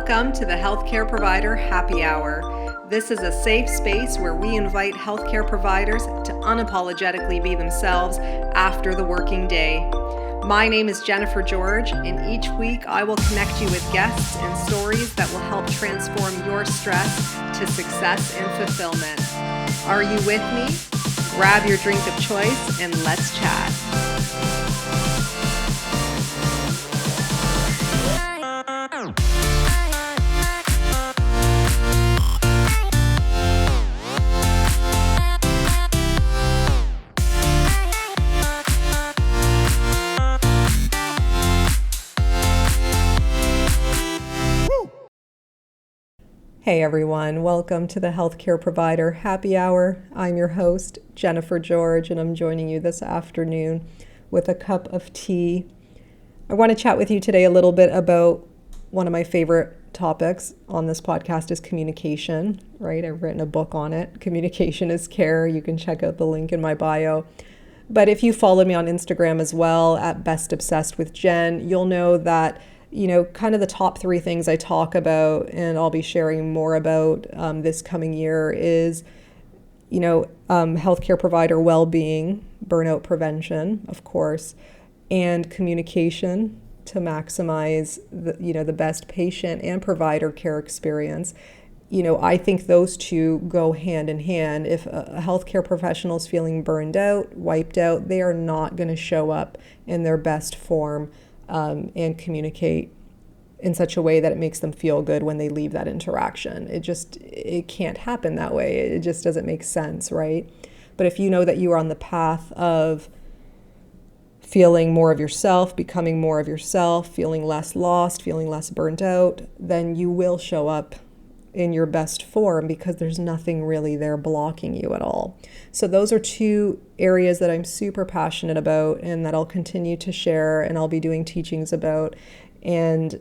Welcome to the Healthcare Provider Happy Hour. This is a safe space where we invite healthcare providers to unapologetically be themselves after the working day. My name is Jennifer George, and each week I will connect you with guests and stories that will help transform your stress to success and fulfillment. Are you with me? Grab your drink of choice and let's chat. Hey everyone, welcome to the Healthcare Provider Happy Hour. I'm your host, Jennifer George, and I'm joining you this afternoon with a cup of tea. I want to chat with you today a little bit about one of my favorite topics on this podcast is communication, right? I've written a book on it. Communication is Care. You can check out the link in my bio. But if you followed me on Instagram as well at Best Obsessed with Jen, you'll know that kind of the top three things I talk about, and I'll be sharing more about this coming year is, healthcare provider well-being, burnout prevention, of course, and communication to maximize the best patient and provider care experience. I think those two go hand in hand. If a healthcare professional is feeling burned out, wiped out, they are not going to show up in their best form and communicate in such a way that it makes them feel good when they leave that interaction. It can't happen that way. It just doesn't make sense, right? But if you know that you are on the path of feeling more of yourself, becoming more of yourself, feeling less lost, feeling less burnt out, then you will show up in your best form because there's nothing really there blocking you at all. So those are two areas that I'm super passionate about and that I'll continue to share, and I'll be doing teachings about, and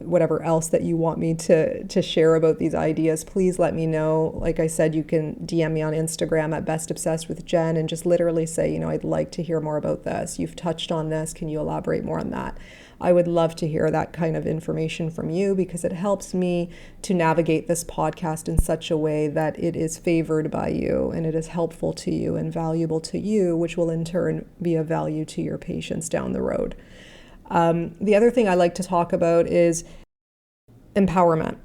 whatever else that you want me to share about these ideas, please let me know. Like I said, you can DM me on Instagram at Best Obsessed with Jen and just literally say, I'd like to hear more about this. You've touched on this. Can you elaborate more on that? I would love to hear that kind of information from you because it helps me to navigate this podcast in such a way that it is favored by you and it is helpful to you and valuable to you, which will in turn be of value to your patients down the road. The other thing I like to talk about is empowerment.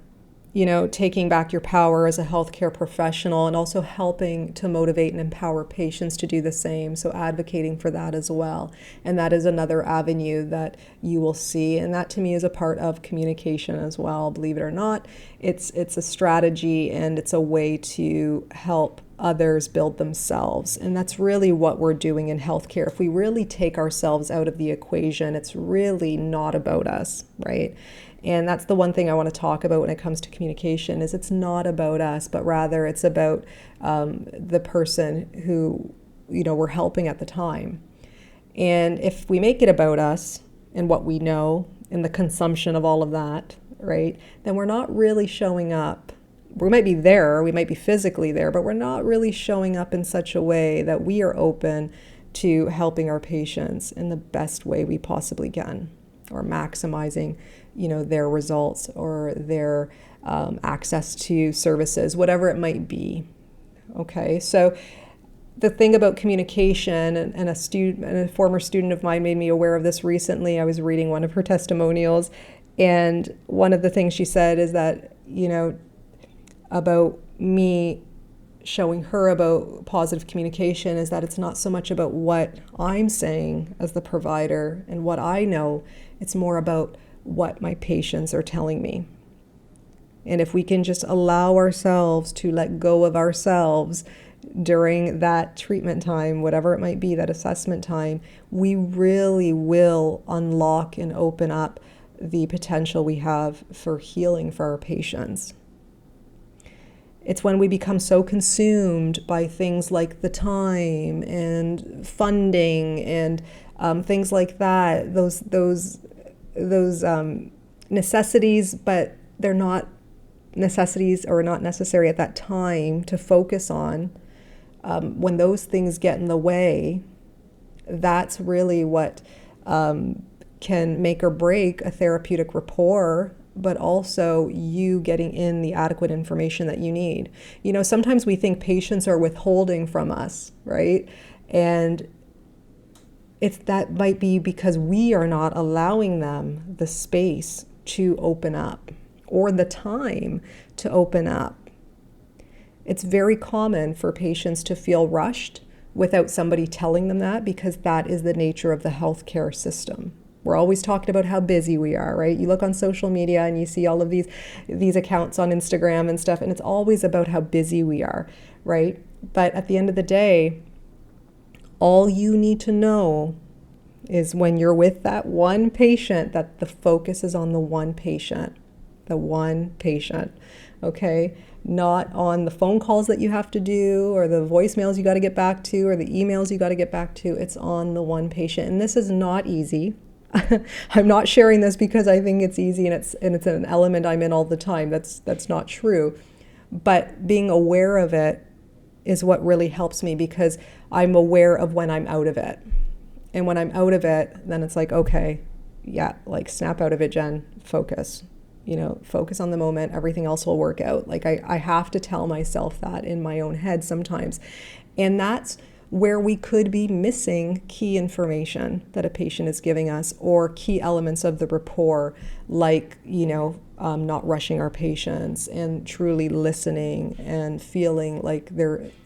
Taking back your power as a healthcare professional and also helping to motivate and empower patients to do the same. So advocating for that as well. And that is another avenue that you will see. And that to me is a part of communication as well, believe it or not. It's a strategy and it's a way to help others build themselves. And that's really what we're doing in healthcare. If we really take ourselves out of the equation, it's really not about us, right? And that's the one thing I want to talk about when it comes to communication is it's not about us, but rather it's about the person who, we're helping at the time. And if we make it about us and what we know and the consumption of all of that, right, then we're not really showing up. We might be there, we might be physically there, but we're not really showing up in such a way that we are open to helping our patients in the best way we possibly can, or maximizing their results or their access to services, whatever it might be. Okay, so the thing about communication, and a former student of mine made me aware of this recently. I was reading one of her testimonials, and one of the things she said is that, about me showing her about positive communication is that it's not so much about what I'm saying as the provider and what I know, it's more about what my patients are telling me. And if we can just allow ourselves to let go of ourselves during that treatment time, whatever it might be, that assessment time, we really will unlock and open up the potential we have for healing for our patients. It's when we become so consumed by things like the time and funding and things like that, those necessities, but they're not necessities or not necessary at that time to focus on. When those things get in the way, that's really what can make or break a therapeutic rapport but also you getting in the adequate information that you need. Sometimes we think patients are withholding from us, right? And that might be because we are not allowing them the space to open up or the time to open up. It's very common for patients to feel rushed without somebody telling them that, because that is the nature of the healthcare system. We're always talking about how busy we are, right? You look on social media and you see all of these accounts on Instagram and stuff, and it's always about how busy we are, right? But at the end of the day, all you need to know is when you're with that one patient, that the focus is on the one patient, okay? Not on the phone calls that you have to do or the voicemails you got to get back to or the emails you got to get back to. It's on the one patient. And this is not easy. I'm not sharing this because I think it's easy and it's an element I'm in all the time. That's not true. But being aware of it is what really helps me, because I'm aware of when I'm out of it. And when I'm out of it, then it's like, okay, yeah, like snap out of it, Jen, focus. Focus on the moment, everything else will work out. Like I have to tell myself that in my own head sometimes. And that's where we could be missing key information that a patient is giving us, or key elements of the rapport, like, not rushing our patients and truly listening and feeling like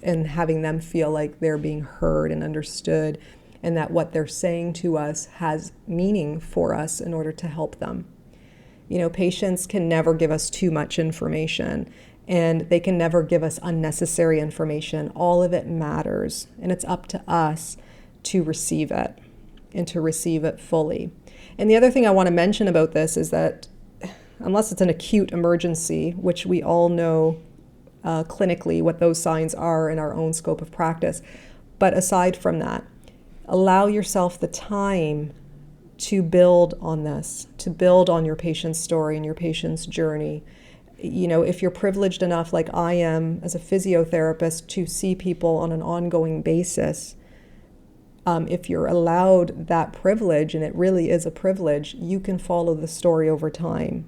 and having them feel like they're being heard and understood, and that what they're saying to us has meaning for us in order to help them. Patients can never give us too much information, and they can never give us unnecessary information. All of it matters, and it's up to us to receive it and to receive it fully. And the other thing I want to mention about this is that unless it's an acute emergency, which we all know clinically what those signs are in our own scope of practice, but aside from that, allow yourself the time to build on this, to build on your patient's story and your patient's journey. If you're privileged enough, like I am as a physiotherapist, to see people on an ongoing basis, if you're allowed that privilege, and it really is a privilege, you can follow the story over time.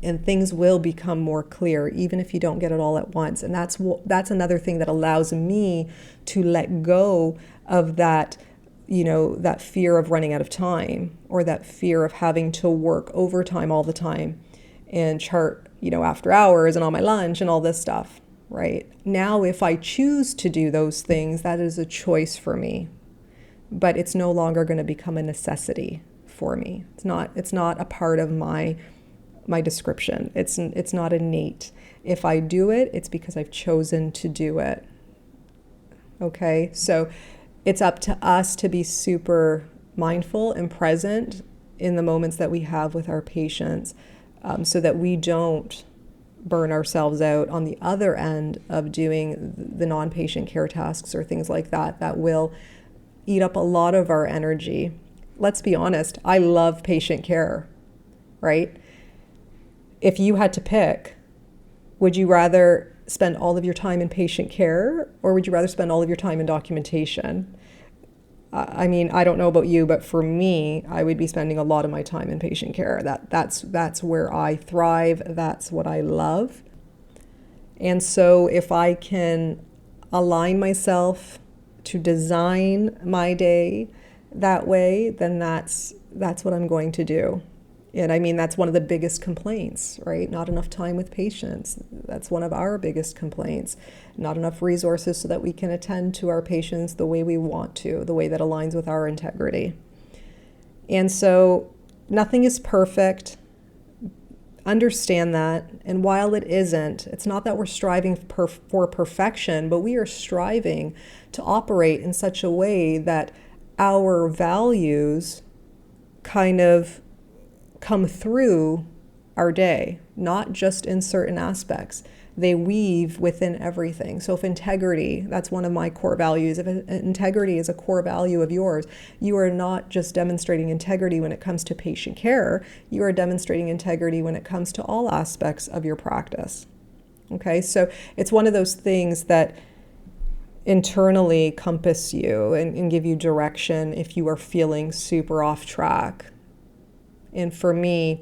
And things will become more clear, even if you don't get it all at once. And that's another thing that allows me to let go of that that fear of running out of time, or that fear of having to work overtime all the time and chart, after hours and on my lunch and all this stuff, right? Now, if I choose to do those things, that is a choice for me, but it's no longer going to become a necessity for me. It's not a part of my description. It's not innate. If I do it, it's because I've chosen to do it. Okay, so it's up to us to be super mindful and present in the moments that we have with our patients, so that we don't burn ourselves out on the other end of doing the non-patient care tasks or things like that will eat up a lot of our energy. Let's be honest, I love patient care, right? If you had to pick, would you rather spend all of your time in patient care, or would you rather spend all of your time in documentation? I mean, I don't know about you, but for me, I would be spending a lot of my time in patient care. That's where I thrive. That's what I love. And so if I can align myself to design my day that way, then that's what I'm going to do. And I mean, that's one of the biggest complaints, right? Not enough time with patients. That's one of our biggest complaints. Not enough resources so that we can attend to our patients the way we want to, the way that aligns with our integrity. And so nothing is perfect. Understand that. And while it isn't, it's not that we're striving for perfection, but we are striving to operate in such a way that our values kind of come through our day, not just in certain aspects. They weave within everything. So if integrity, that's one of my core values, if integrity is a core value of yours, you are not just demonstrating integrity when it comes to patient care, you are demonstrating integrity when it comes to all aspects of your practice. Okay, so it's one of those things that internally compass you and give you direction if you are feeling super off track. And for me,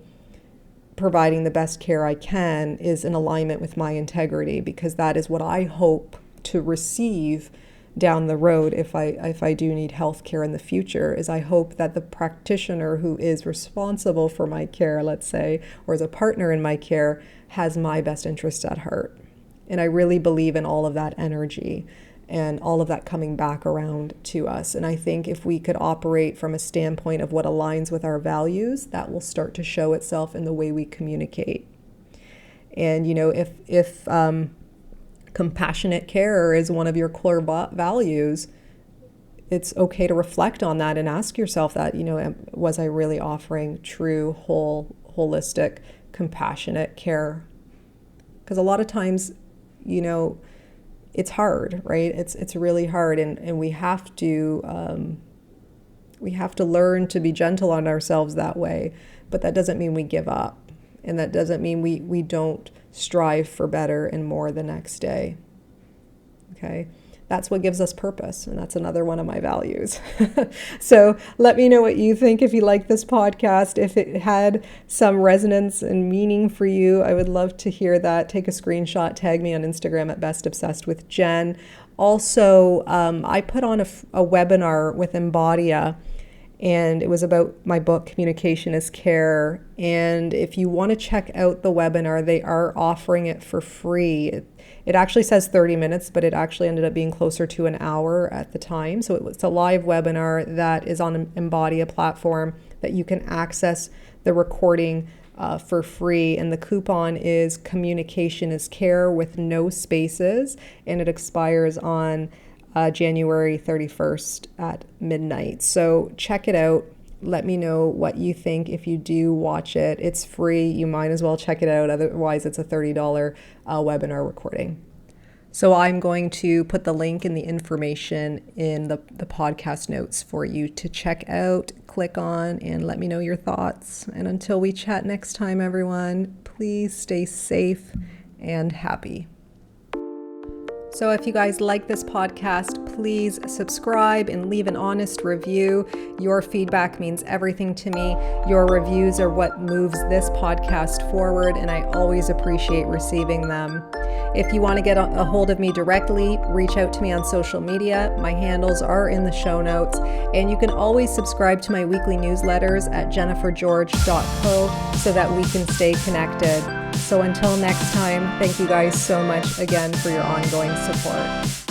providing the best care I can is in alignment with my integrity, because that is what I hope to receive down the road if I do need health care in the future. Is I hope that the practitioner who is responsible for my care, let's say, or is a partner in my care, has my best interest at heart. And I really believe in all of that energy and all of that coming back around to us. And I think if we could operate from a standpoint of what aligns with our values, that will start to show itself in the way we communicate. And, you know, if compassionate care is one of your core values, it's okay to reflect on that and ask yourself that, you know, was I really offering true, holistic, compassionate care? Because a lot of times, you know, it's hard, right? It's really hard, and we have to learn to be gentle on ourselves that way. But that doesn't mean we give up, and that doesn't mean we don't strive for better and more the next day. Okay? That's what gives us purpose, and that's another one of my values. So let me know what you think if you like this podcast. If it had some resonance and meaning for you, I would love to hear that. Take a screenshot, tag me on Instagram at bestobsessedwithjen. Also, I put on a webinar with Embodia, and it was about my book, Communication is Care. And if you want to check out the webinar, they are offering it for free. It actually says 30 minutes, but it actually ended up being closer to an hour at the time. So it's a live webinar that is on Embodia platform that you can access the recording for free. And the coupon is Communication is Care with no spaces, and it expires on January 31st at midnight. So check it out. Let me know what you think if you do watch it. It's free. You might as well check it out. Otherwise, it's a $30 webinar recording. So I'm going to put the link and the information in the podcast notes for you to check out, click on, and let me know your thoughts. And until we chat next time, everyone, please stay safe and happy. So if you guys like this podcast, please subscribe and leave an honest review. Your feedback means everything to me. Your reviews are what moves this podcast forward, and I always appreciate receiving them. If you want to get a hold of me directly, reach out to me on social media. My handles are in the show notes, and you can always subscribe to my weekly newsletters at jennifergeorge.co so that we can stay connected. So until next time, thank you guys so much again for your ongoing support.